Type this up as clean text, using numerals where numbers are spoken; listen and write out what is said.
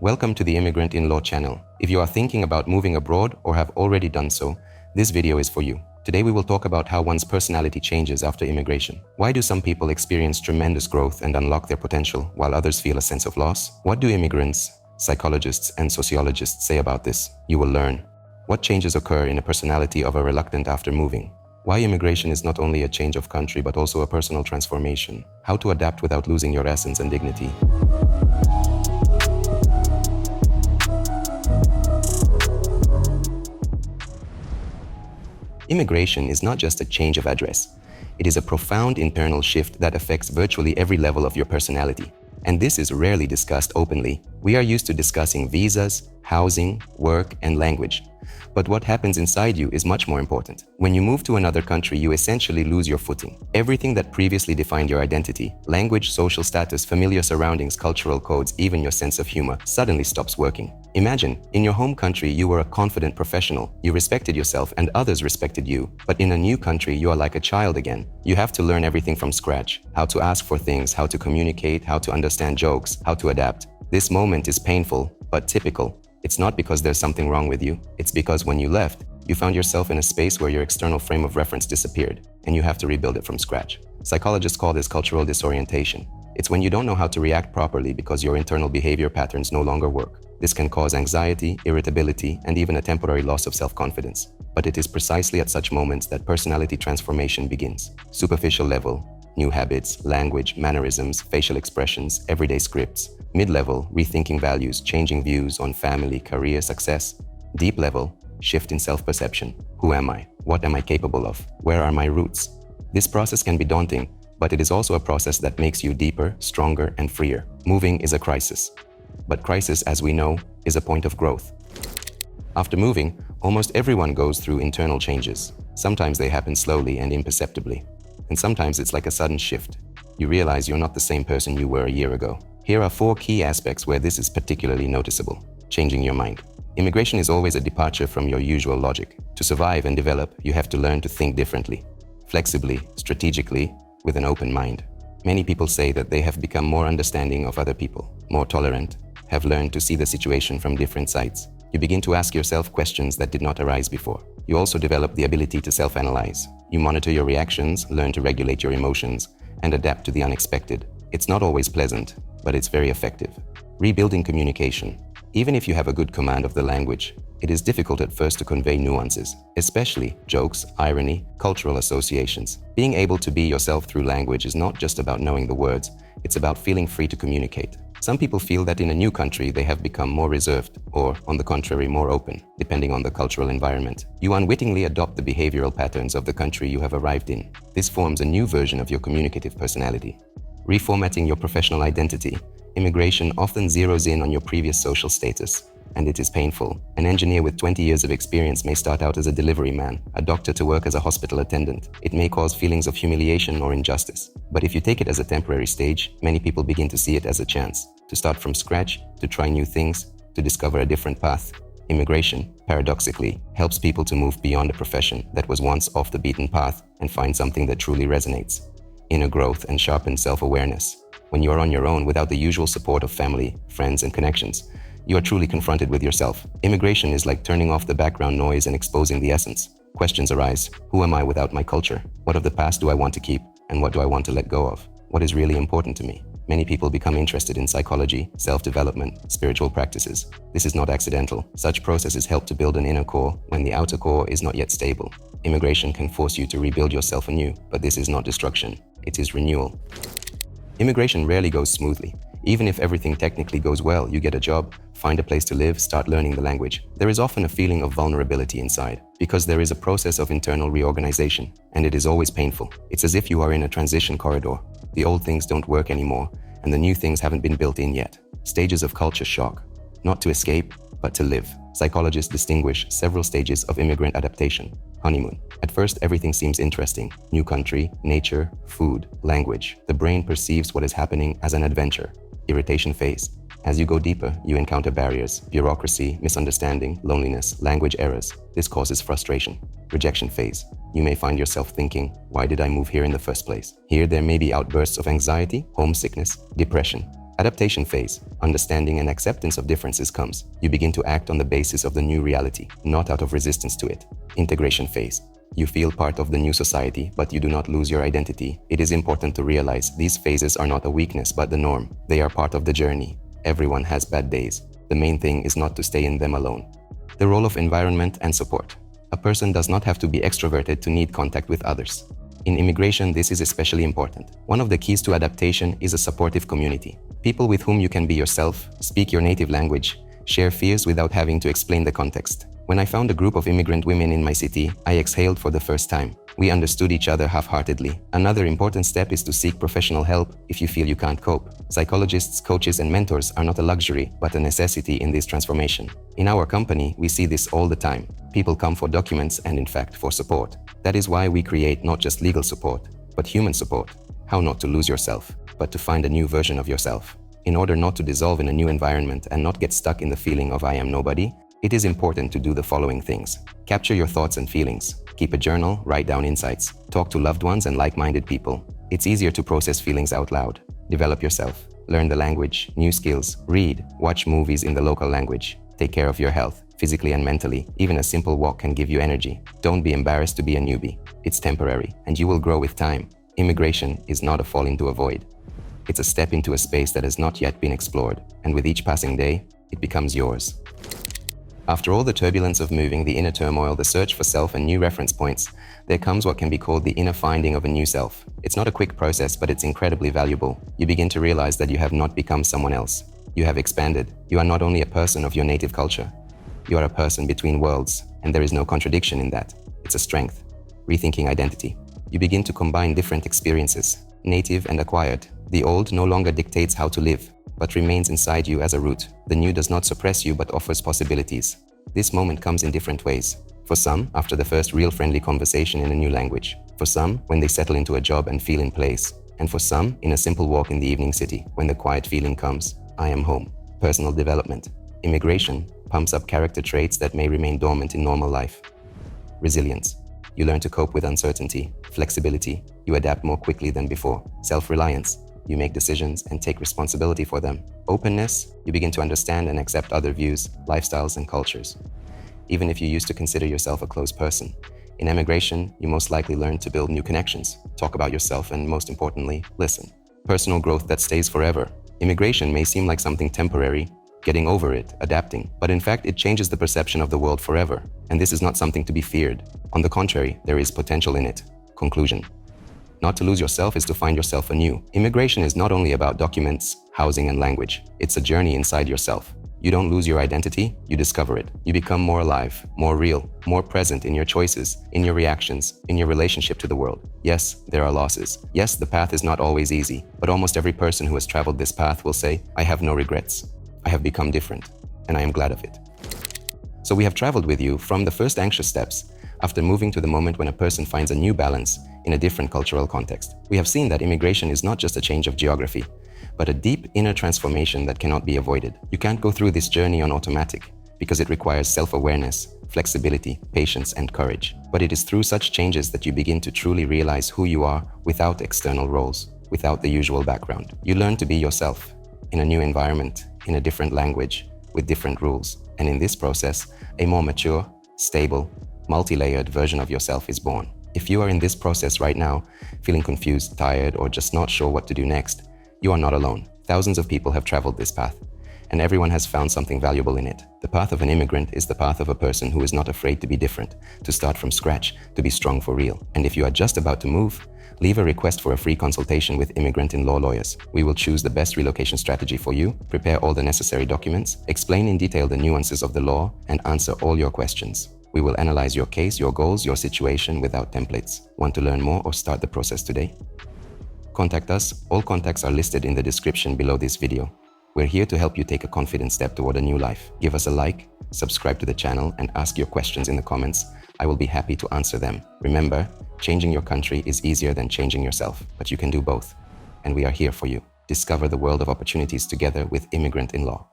Welcome to the Immigrant in Law channel. If you are thinking about moving abroad or have already done so, this video is for you. Today we will talk about how one's personality changes after immigration. Why do some people experience tremendous growth and unlock their potential, while others feel a sense of loss? What do immigrants, psychologists, and sociologists say about this? You will learn. What changes occur in a personality of a reluctant after moving? Why immigration is not only a change of country but also a personal transformation? How to adapt without losing your essence and dignity? Immigration is not just a change of address. It is a profound internal shift that affects virtually every level of your personality. And this is rarely discussed openly. We are used to discussing visas, housing, work, and language. But what happens inside you is much more important. When you move to another country, you essentially lose your footing. Everything that previously defined your identity, language, social status, familiar surroundings, cultural codes, even your sense of humor, suddenly stops working. Imagine, in your home country, you were a confident professional. You respected yourself and others respected you. But in a new country, you are like a child again. You have to learn everything from scratch. How to ask for things, how to communicate, how to understand jokes, how to adapt. This moment is painful, but typical. It's not because there's something wrong with you. It's because when you left, you found yourself in a space where your external frame of reference disappeared, and you have to rebuild it from scratch. Psychologists call this cultural disorientation. It's when you don't know how to react properly because your internal behavior patterns no longer work. This can cause anxiety, irritability, and even a temporary loss of self-confidence. But it is precisely at such moments that personality transformation begins. Superficial level, new habits, language, mannerisms, facial expressions, everyday scripts. Mid-level, rethinking values, changing views on family, career, success. Deep level, shift in self-perception. Who am I? What am I capable of? Where are my roots? This process can be daunting, but it is also a process that makes you deeper, stronger, and freer. Moving is a crisis. But crisis, as we know, is a point of growth. After moving, almost everyone goes through internal changes. Sometimes they happen slowly and imperceptibly. And sometimes it's like a sudden shift. You realize you're not the same person you were a year ago. Here are 4 key aspects where this is particularly noticeable. Changing your mind. Immigration is always a departure from your usual logic. To survive and develop, you have to learn to think differently, flexibly, strategically, with an open mind. Many people say that they have become more understanding of other people, more tolerant, have learned to see the situation from different sides. You begin to ask yourself questions that did not arise before. You also develop the ability to self-analyze. You monitor your reactions, learn to regulate your emotions, and adapt to the unexpected. It's not always pleasant, but it's very effective. Rebuilding communication. Even if you have a good command of the language, it is difficult at first to convey nuances, especially jokes, irony, cultural associations. Being able to be yourself through language is not just about knowing the words, it's about feeling free to communicate. Some people feel that in a new country they have become more reserved or, on the contrary, more open, depending on the cultural environment. You unwittingly adopt the behavioral patterns of the country you have arrived in. This forms a new version of your communicative personality. Reformatting your professional identity. Immigration often zeroes in on your previous social status, and it is painful. An engineer with 20 years of experience may start out as a delivery man, a doctor to work as a hospital attendant. It may cause feelings of humiliation or injustice. But if you take it as a temporary stage, many people begin to see it as a chance to start from scratch, to try new things, to discover a different path. Immigration, paradoxically, helps people to move beyond a profession that was once off the beaten path and find something that truly resonates. Inner growth and sharpened self-awareness. When you are on your own without the usual support of family, friends, and connections, you are truly confronted with yourself. Immigration is like turning off the background noise and exposing the essence. Questions arise. Who am I without my culture? What of the past do I want to keep? And what do I want to let go of? What is really important to me? Many people become interested in psychology, self-development, spiritual practices. This is not accidental. Such processes help to build an inner core when the outer core is not yet stable. Immigration can force you to rebuild yourself anew, but this is not destruction. It is renewal. Immigration rarely goes smoothly. Even if everything technically goes well, you get a job, find a place to live, start learning the language. There is often a feeling of vulnerability inside, because there is a process of internal reorganization, and it is always painful. It's as if you are in a transition corridor. The old things don't work anymore, and the new things haven't been built in yet. Stages of culture shock. Not to escape, but to live. Psychologists distinguish several stages of immigrant adaptation. Honeymoon. At first, everything seems interesting. New country, nature, food, language. The brain perceives what is happening as an adventure. Irritation phase. As you go deeper, you encounter barriers, bureaucracy, misunderstanding, loneliness, language errors. This causes frustration. Rejection phase. You may find yourself thinking, why did I move here in the first place? Here there may be outbursts of anxiety, homesickness, depression. Adaptation phase. Understanding and acceptance of differences comes. You begin to act on the basis of the new reality, not out of resistance to it. Integration phase. You feel part of the new society, but you do not lose your identity. It is important to realize these phases are not a weakness but the norm. They are part of the journey. Everyone has bad days. The main thing is not to stay in them alone. The role of environment and support. A person does not have to be extroverted to need contact with others. In immigration, this is especially important. One of the keys to adaptation is a supportive community. People with whom you can be yourself, speak your native language, share fears without having to explain the context. When I found a group of immigrant women in my city, I exhaled for the first time. We understood each other half-heartedly. Another important step is to seek professional help if you feel you can't cope. Psychologists, coaches, and mentors are not a luxury, but a necessity in this transformation. In our company, we see this all the time. People come for documents and, in fact, for support. That is why we create not just legal support, but human support. How not to lose yourself, but to find a new version of yourself. In order not to dissolve in a new environment and not get stuck in the feeling of I am nobody, it is important to do the following things. Capture your thoughts and feelings. Keep a journal, write down insights. Talk to loved ones and like-minded people. It's easier to process feelings out loud. Develop yourself. Learn the language, new skills. Read, watch movies in the local language. Take care of your health, physically and mentally. Even a simple walk can give you energy. Don't be embarrassed to be a newbie. It's temporary, and you will grow with time. Immigration is not a fall into a void. It's a step into a space that has not yet been explored, and with each passing day, it becomes yours. After all the turbulence of moving, the inner turmoil, the search for self and new reference points, there comes what can be called the inner finding of a new self. It's not a quick process, but it's incredibly valuable. You begin to realize that you have not become someone else. You have expanded. You are not only a person of your native culture. You are a person between worlds, and there is no contradiction in that. It's a strength. Rethinking identity. You begin to combine different experiences, native and acquired. The old no longer dictates how to live, but remains inside you as a root. The new does not suppress you but offers possibilities. This moment comes in different ways. For some, after the first real friendly conversation in a new language. For some, when they settle into a job and feel in place. And for some, in a simple walk in the evening city, when the quiet feeling comes, I am home. Personal development. Immigration pumps up character traits that may remain dormant in normal life. Resilience. You learn to cope with uncertainty. Flexibility. You adapt more quickly than before. Self-reliance. You make decisions and take responsibility for them. Openness. You begin to understand and accept other views, lifestyles, and cultures. Even if you used to consider yourself a closed person. In emigration, you most likely learn to build new connections, talk about yourself, and most importantly, listen. Personal growth that stays forever. Immigration may seem like something temporary, getting over it, adapting, but in fact it changes the perception of the world forever. And this is not something to be feared. On the contrary, there is potential in it. Conclusion. Not to lose yourself is to find yourself anew. Immigration is not only about documents, housing, and language. It's a journey inside yourself. You don't lose your identity, you discover it. You become more alive, more real, more present in your choices, in your reactions, in your relationship to the world. Yes, there are losses. Yes, the path is not always easy, but almost every person who has traveled this path will say, I have no regrets. I have become different, and I am glad of it. So we have traveled with you from the first anxious steps, after moving to the moment when a person finds a new balance in a different cultural context. We have seen that immigration is not just a change of geography, but a deep inner transformation that cannot be avoided. You can't go through this journey on automatic, because it requires self-awareness, flexibility, patience, and courage. But it is through such changes that you begin to truly realize who you are without external roles, without the usual background. You learn to be yourself, in a new environment, in a different language, with different rules. And in this process, a more mature, stable, multi-layered version of yourself is born. If you are in this process right now, feeling confused, tired, or just not sure what to do next, you are not alone. Thousands of people have traveled this path, and everyone has found something valuable in it. The path of an immigrant is the path of a person who is not afraid to be different, to start from scratch, to be strong for real. And if you are just about to move, leave a request for a free consultation with Immigrant in Law lawyers. We will choose the best relocation strategy for you, prepare all the necessary documents, explain in detail the nuances of the law, and answer all your questions. We will analyze your case, your goals, your situation without templates. Want to learn more or start the process today? Contact us. All contacts are listed in the description below this video. We're here to help you take a confident step toward a new life. Give us a like, subscribe to the channel, and ask your questions in the comments. I will be happy to answer them. Remember, changing your country is easier than changing yourself, but you can do both. And we are here for you. Discover the world of opportunities together with Immigrant in Law.